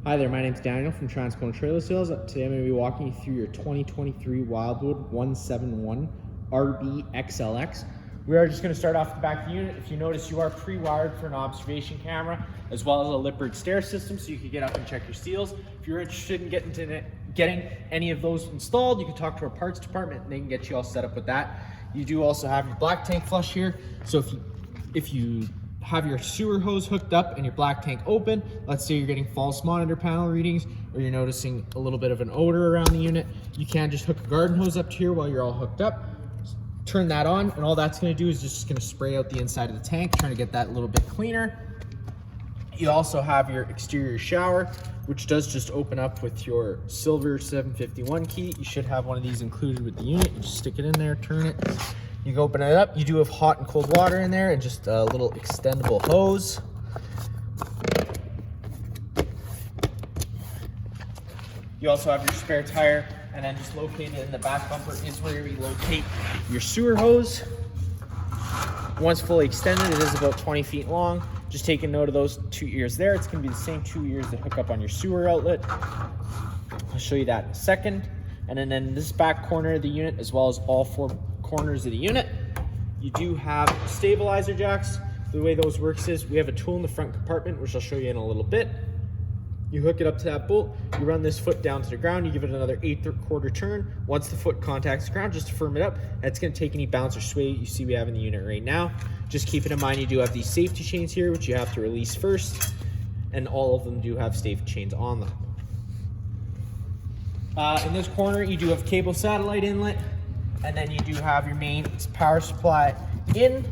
Hi there, my name is Daniel from Transcona Trailer Sales. Today I'm going to be walking you through your 2023 Wildwood 171 Rbxlx. We are just going to start off the back of the unit. If you notice, you are pre-wired for an observation camera as well as a Lippert stair system, so you can get up and check your seals. If you're interested in getting any of those installed, you can talk to our parts department and they can get you all set up with that. You do also have your black tank flush here, so if you have your sewer hose hooked up and your black tank open, let's say you're getting false monitor panel readings or you're noticing a little bit of an odor around the unit, you can just hook a garden hose up to here while you're all hooked up, turn that on, and all that's going to do is just going to spray out the inside of the tank, trying to get that a little bit cleaner. You also have your exterior shower, which does just open up with your silver 751 key. You should have one of these included with the unit. You just stick it in there, turn it. You can open it up. You do have hot and cold water in there and just a little extendable hose. You also have your spare tire, and then just located in the back bumper is where you locate your sewer hose. Once fully extended, it is about 20 feet long. Just take a note of those 2 ears there. It's going to be the same 2 ears that hook up on your sewer outlet. I'll show you that in a second. And then in this back corner of the unit, as well as all 4 corners of the unit, you do have stabilizer jacks. The way those works is we have a tool in the front compartment, which I'll show you in a little bit. You hook it up to that bolt, you run this foot down to the ground, you give it another 1/8 turn. Once the foot contacts the ground, just to firm it up, that's going to take any bounce or sway you see we have in the unit right now. Just keep it in mind, you do have these safety chains here, which you have to release first, and all of them do have safety chains on them. In this corner, you do have cable satellite inlet, and then you do have your main power supply in.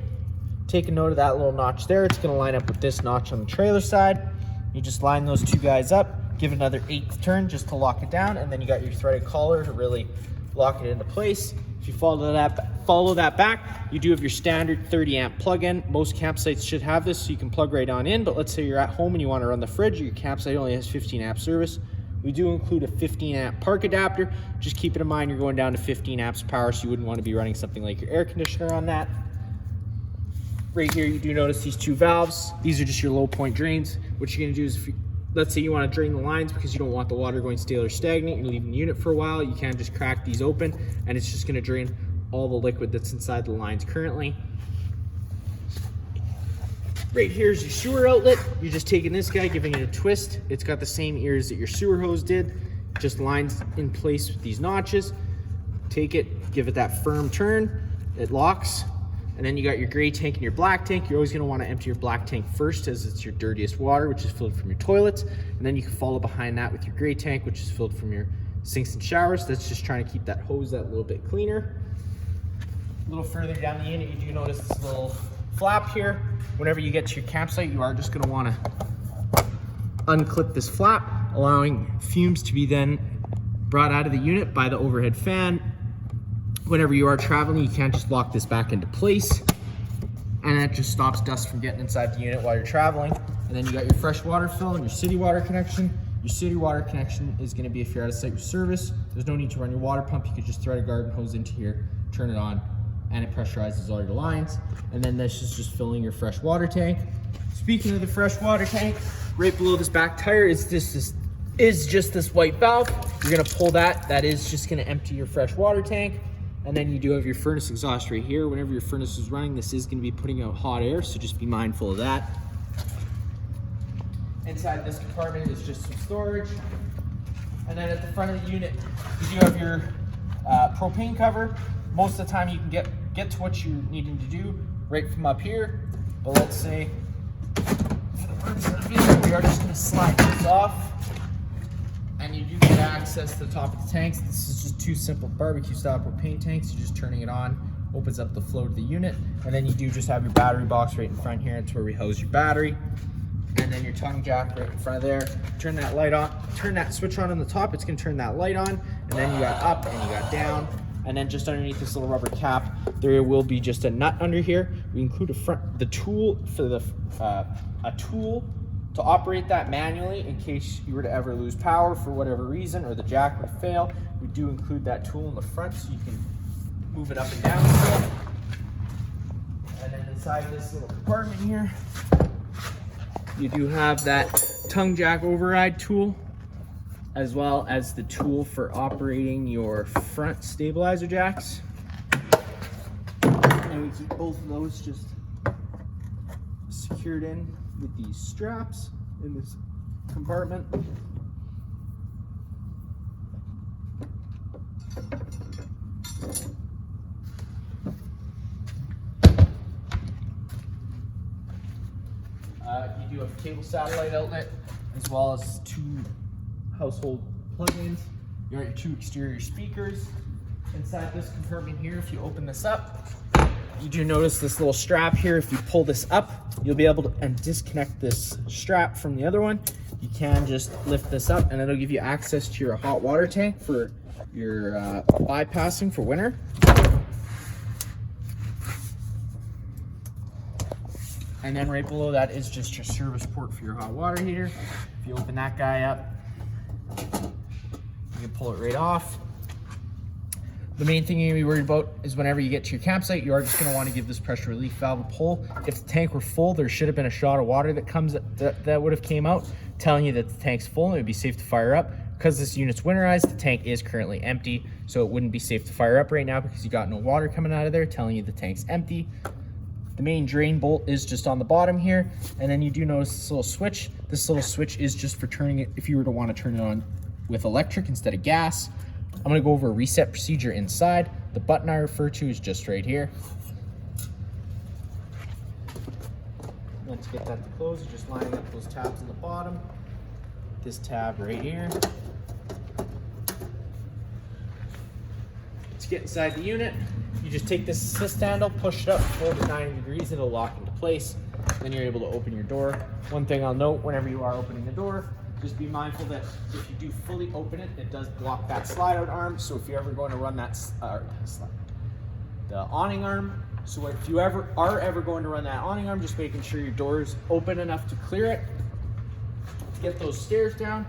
Take a note of that little notch there. It's going to line up with this notch on the trailer side. You just line those 2 guys up, give it another 1/8 turn just to lock it down, and then you got your threaded collar to really lock it into place. If you follow that back, you do have your standard 30 amp plug-in. Most campsites should have this, so you can plug right on in, but let's say you're at home and you want to run the fridge, or your campsite only has 15 amp service. We do include a 15 amp park adapter. Just keep it in mind, you're going down to 15 amps power, so you wouldn't want to be running something like your air conditioner on that. Right here, you do notice these 2 valves. These are just your low point drains. What you're gonna do is, let's say you wanna drain the lines because you don't want the water going stale or stagnant, you're leaving the unit for a while, you can just crack these open and it's just gonna drain all the liquid that's inside the lines currently. Right here's your sewer outlet. You're just taking this guy, giving it a twist. It's got the same ears that your sewer hose did, just lines in place with these notches. Take it, give it that firm turn, it locks. And then you got your gray tank and your black tank. You're always going to want to empty your black tank first, as it's your dirtiest water, which is filled from your toilets. And then you can follow behind that with your gray tank, which is filled from your sinks and showers. That's just trying to keep that hose that little bit cleaner. A little further down the unit, you do notice this little flap here. Whenever you get to your campsite, you are just going to want to unclip this flap, allowing fumes to be then brought out of the unit by the overhead fan. Whenever you are traveling, you can't just lock this back into place, and that just stops dust from getting inside the unit while you're traveling. And then you got your fresh water fill and your city water connection. Your city water connection is going to be if you're out of site with service. There's no need to run your water pump. You could just thread a garden hose into here, turn it on, and it pressurizes all your lines. And then this is just filling your fresh water tank. Speaking of the fresh water tank, right below this back tire is just this white valve. You're going to pull that. That is just going to empty your fresh water tank. And then you do have your furnace exhaust right here. Whenever your furnace is running, this is going to be putting out hot air, so just be mindful of that. Inside this compartment is just some storage. And then at the front of the unit, you do have your propane cover. Most of the time you can get to what you're needing to do right from up here. But let's say, for the purpose of the video, we are just going to slide this off. And you do get access to the top of the tanks. This is just 2 simple barbecue style propane tanks. You're just turning it on, opens up the flow to the unit. And then you do just have your battery box right in front here. It's where we hose your battery. And then your tongue jack right in front of there. Turn that light on, turn that switch on the top. It's gonna turn that light on. And then you got up and you got down. And then just underneath this little rubber cap, there will be just a nut under here. We include the tool for a tool to operate that manually in case you were to ever lose power for whatever reason, or the jack would fail. We do include that tool in the front so you can move it up and down still. And then inside this little compartment here, you do have that tongue jack override tool as well as the tool for operating your front stabilizer jacks. And we keep both of those just secured in with these straps in this compartment. You do have a cable satellite outlet, as well as 2 household plug-ins. You got your 2 exterior speakers. Inside this compartment here, if you open this up, you do notice this little strap here. If you pull this up, you'll be able to disconnect this strap from the other one. You can just lift this up and it'll give you access to your hot water tank for your bypassing for winter. And then right below that is just your service port for your hot water heater. If you open that guy up, you can pull it right off. The main thing you're gonna be worried about is whenever you get to your campsite, you are just gonna want to give this pressure relief valve a pull. If the tank were full, there should have been a shot of water that would have came out telling you that the tank's full and it would be safe to fire up. Because this unit's winterized, the tank is currently empty, so it wouldn't be safe to fire up right now because you got no water coming out of there telling you the tank's empty. The main drain bolt is just on the bottom here, and then you do notice this little switch. This little switch is just for turning it if you were to want to turn it on with electric instead of gas. I'm going to go over a reset procedure inside. The button I refer to is just right here. And to get that to close, you're just lining up those tabs on the bottom. This tab right here. To get inside the unit, you just take this assist handle, push it up, hold it 90 degrees, it'll lock into place. Then you're able to open your door. One thing I'll note whenever you are opening the door, just be mindful that if you do fully open it, it does block that slide out arm. So if you're ever going to run that the awning arm, so if you are ever going to run that awning arm, just making sure your door is open enough to clear it. Get those stairs down.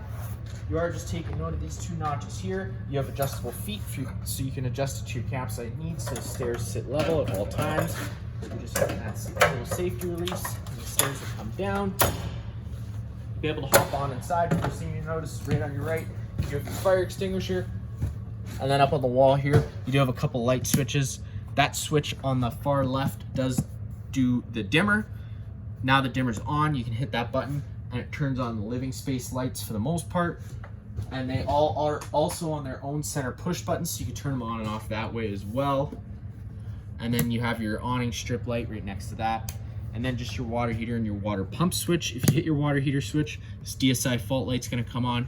You are just taking note of these 2 notches here. You have adjustable feet so you can adjust it to your campsite needs so the stairs sit level at all times. So you're just getting that little safety release and the stairs will come down. You'll be able to hop on inside. First thing you notice is right on your right, you have your fire extinguisher. And then up on the wall here, you do have a couple light switches. That switch on the far left does do the dimmer. Now the dimmer's on, you can hit that button and it turns on the living space lights for the most part. And they all are also on their own center push buttons, so you can turn them on and off that way as well. And then you have your awning strip light right next to that. And then just your water heater and your water pump switch. If you hit your water heater switch, this DSI fault light's gonna come on.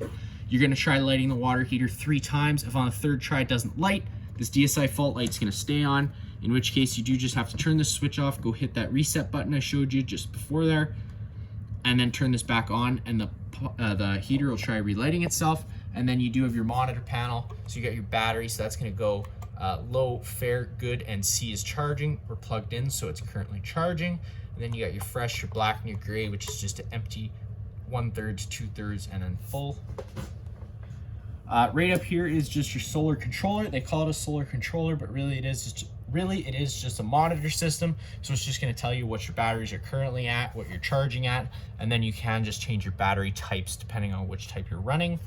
You're gonna try lighting the water heater 3 times. If on the 3rd try it doesn't light, this DSI fault light's gonna stay on, in which case you do just have to turn this switch off, go hit that reset button I showed you just before there, and then turn this back on, and the heater will try relighting itself. And then you do have your monitor panel, so you got your battery, so that's gonna go low, fair, good, and C is charging. We're plugged in, so it's currently charging. And then you got your fresh, your black, and your gray, which is just an empty 1/3, 2/3, and then full. Right up here is just your solar controller. They call it a solar controller, but really it is just a monitor system. So it's just going to tell you what your batteries are currently at, what you're charging at, and then you can just change your battery types depending on which type you're running.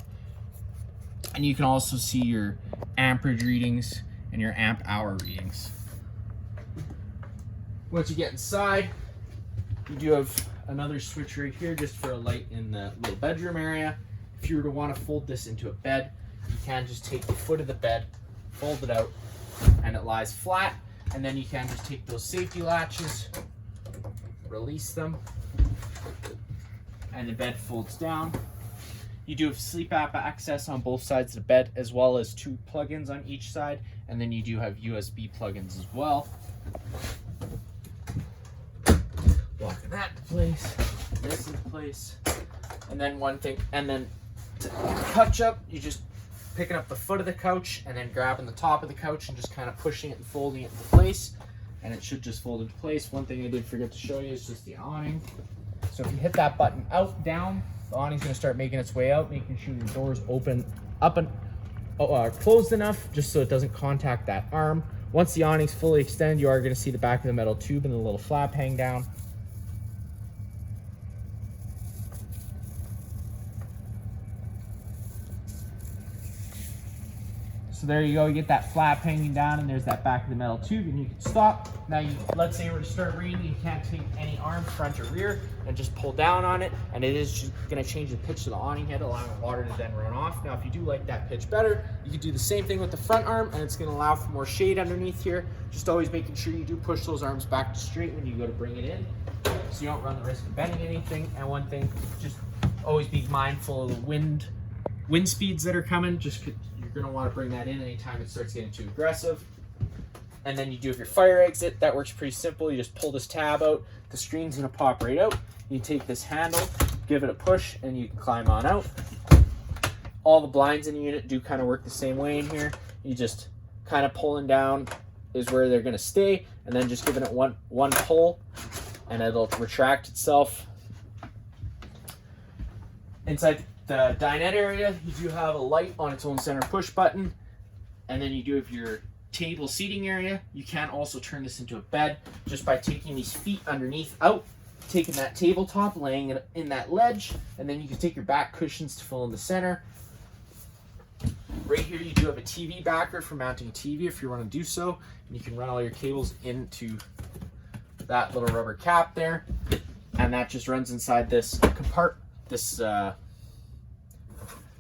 And you can also see your amperage readings and your amp hour readings. Once you get inside, you do have another switch right here just for a light in the little bedroom area. If you were to want to fold this into a bed, you can just take the foot of the bed, fold it out, and it lies flat. And then you can just take those safety latches, release them, and the bed folds down. You do have sleep app access on both sides of the bed, as well as 2 plugins on each side. And then you do have USB plugins as well. Locking that in place, this in place. And then to touch up, you just picking up the foot of the couch and then grabbing the top of the couch and just kind of pushing it and folding it into place. And it should just fold into place. One thing I did forget to show you is just the awning. So if you hit that button down, the awning's gonna start making its way out, making sure your doors open up and closed enough just so it doesn't contact that arm. Once the awning's fully extended, you are gonna see the back of the metal tube and the little flap hang down. So there you go, you get that flap hanging down, and there's that back of the metal tube, and you can stop. Now, let's say we're to start reading, you can't take any arm, front or rear, and just pull down on it, and it is just gonna change the pitch to the awning head, allowing water to then run off. Now, if you do like that pitch better, you can do the same thing with the front arm, and it's gonna allow for more shade underneath here. Just always making sure you do push those arms back to straight when you go to bring it in, so you don't run the risk of bending anything. And one thing, just always be mindful of the wind speeds that are coming. Just you're gonna want to bring that in anytime it starts getting too aggressive. And then you do have your fire exit. That works pretty simple. You just pull this tab out, the screen's gonna pop right out. You take this handle, give it a push, and you can climb on out. All the blinds in the unit do kind of work the same way in here. You just kind of pulling down is where they're gonna stay, and then just giving it one pull, and it'll retract itself. Inside the dinette area, you do have a light on its own center push button, and then you do have your table seating area. You can also turn this into a bed just by taking these feet underneath out, taking that tabletop, laying it in that ledge, and then you can take your back cushions to fill in the center. Right here, you do have a TV backer for mounting a TV if you want to do so, and you can run all your cables into that little rubber cap there, and that just runs inside this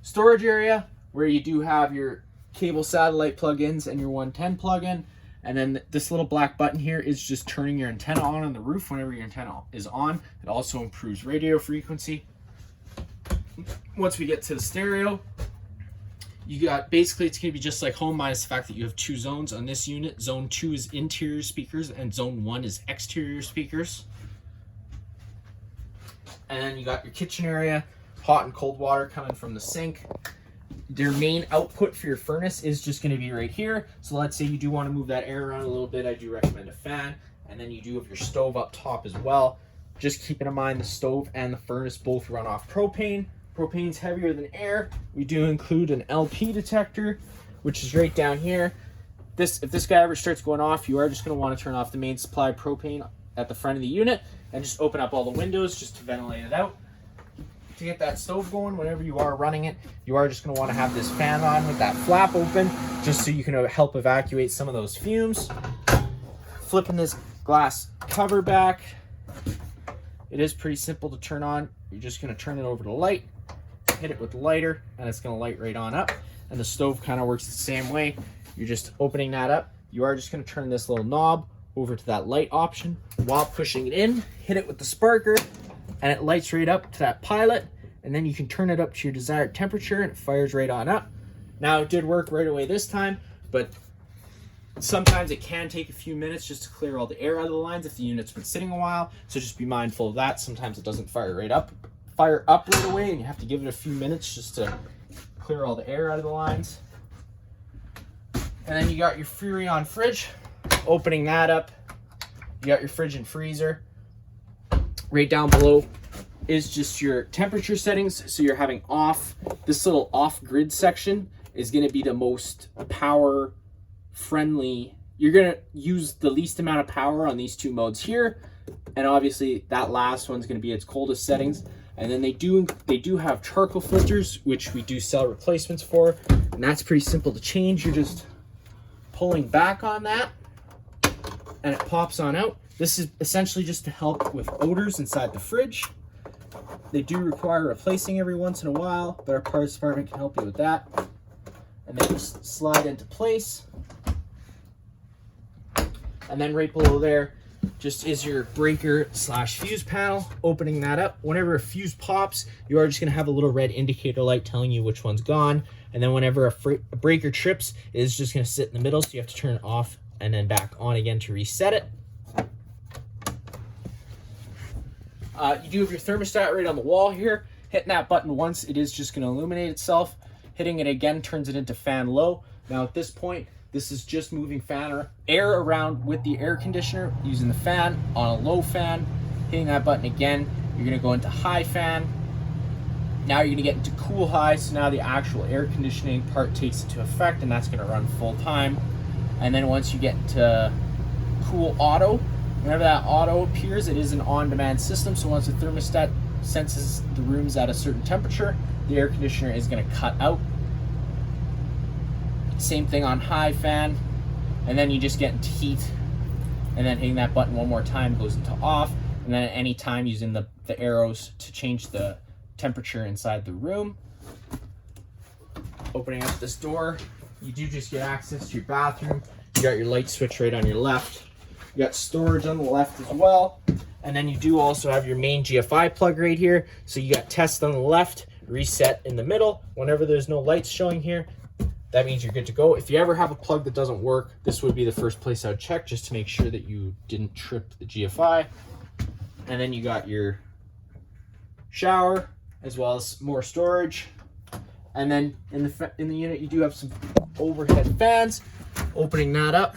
storage area where you do have your cable satellite plugins and your 110 plug-in. And then this little black button here is just turning your antenna on the roof whenever your antenna is on. It also improves radio frequency. Once we get to the stereo, you got, basically it's gonna be just like home, minus the fact that you have two zones on this unit. Zone 2 is interior speakers and zone 1 is exterior speakers. And then you got your kitchen area, hot and cold water coming from the sink. Their main output for your furnace is just going to be right here. So let's say you do want to move that air around a little bit, I do recommend a fan. And then you do have your stove up top as well. Just keeping in mind the stove and the furnace both run off propane. Propane's heavier than air. We do include an LP detector, which is right down here. If this guy ever starts going off, you are just going to want to turn off the main supply propane at the front of the unit and just open up all the windows just to ventilate it out. To get that stove going, whenever you are running it, you are just going to want to have this fan on with that flap open, just so you can help evacuate some of those fumes. Flipping this glass cover back, it is pretty simple to turn on. You're just going to turn it over to light, hit it with the lighter, and it's going to light right on up. And the stove kind of works the same way. You're just opening that up. You are just going to turn this little knob over to that light option. While pushing it in, hit it with the sparker, and it lights right up to that pilot, and then you can turn it up to your desired temperature and it fires right on up. Now, it did work right away this time, but sometimes it can take a few minutes just to clear all the air out of the lines if the unit's been sitting a while, so just be mindful of that. Sometimes it doesn't fire up right away, and you have to give it a few minutes just to clear all the air out of the lines. And then you got your Freon fridge. Opening that up, you got your fridge and freezer. Right down below is just your temperature settings. So you're having off. This little off grid section is going to be the most power friendly. You're going to use the least amount of power on these two modes here. And obviously that last one's going to be its coldest settings. And then they do have charcoal filters, which we do sell replacements for. And that's pretty simple to change. You're just pulling back on that and it pops on out. This is essentially just to help with odors inside the fridge. They do require replacing every once in a while, but our parts department can help you with that. And then just slide into place. And then right below there just is your breaker slash fuse panel. Opening that up, whenever a fuse pops, you are just going to have a little red indicator light telling you which one's gone. And then whenever a breaker trips, it is just going to sit in the middle, so you have to turn it off and then back on again to reset it. You do have your thermostat right on the wall here. Hitting that button once, it is just going to illuminate itself. Hitting it again turns it into fan low. Now at this point, this is just moving air around with the air conditioner, using the fan on a low fan. Hitting that button again, you're going to go into high fan. Now you're going to get into cool high, so now the actual air conditioning part takes into effect, and that's going to run full time. And then once you get to cool auto, whenever that auto appears, it is an on-demand system. So once the thermostat senses the room's at a certain temperature, the air conditioner is going to cut out. Same thing on high fan, and then you just get into heat, and then hitting that button one more time goes into off, and then at any time using the arrows to change the temperature inside the room. Opening up this door, you do just get access to your bathroom. You got your light switch right on your left. You got storage on the left as well. And then you do also have your main GFI plug right here. So you got test on the left, reset in the middle. Whenever there's no lights showing here, that means you're good to go. If you ever have a plug that doesn't work, this would be the first place I would check, just to make sure that you didn't trip the GFI. And then you got your shower as well as more storage. And then in the unit, you do have some overhead fans. Opening that up,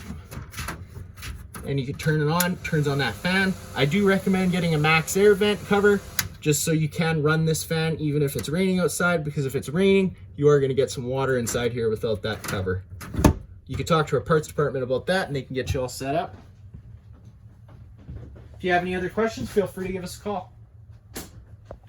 and you can turn it on, turns on that fan. I do recommend getting a max air vent cover, just so you can run this fan even if it's raining outside, because if it's raining, you are gonna get some water inside here without that cover. You can talk to our parts department about that, and they can get you all set up. If you have any other questions, feel free to give us a call.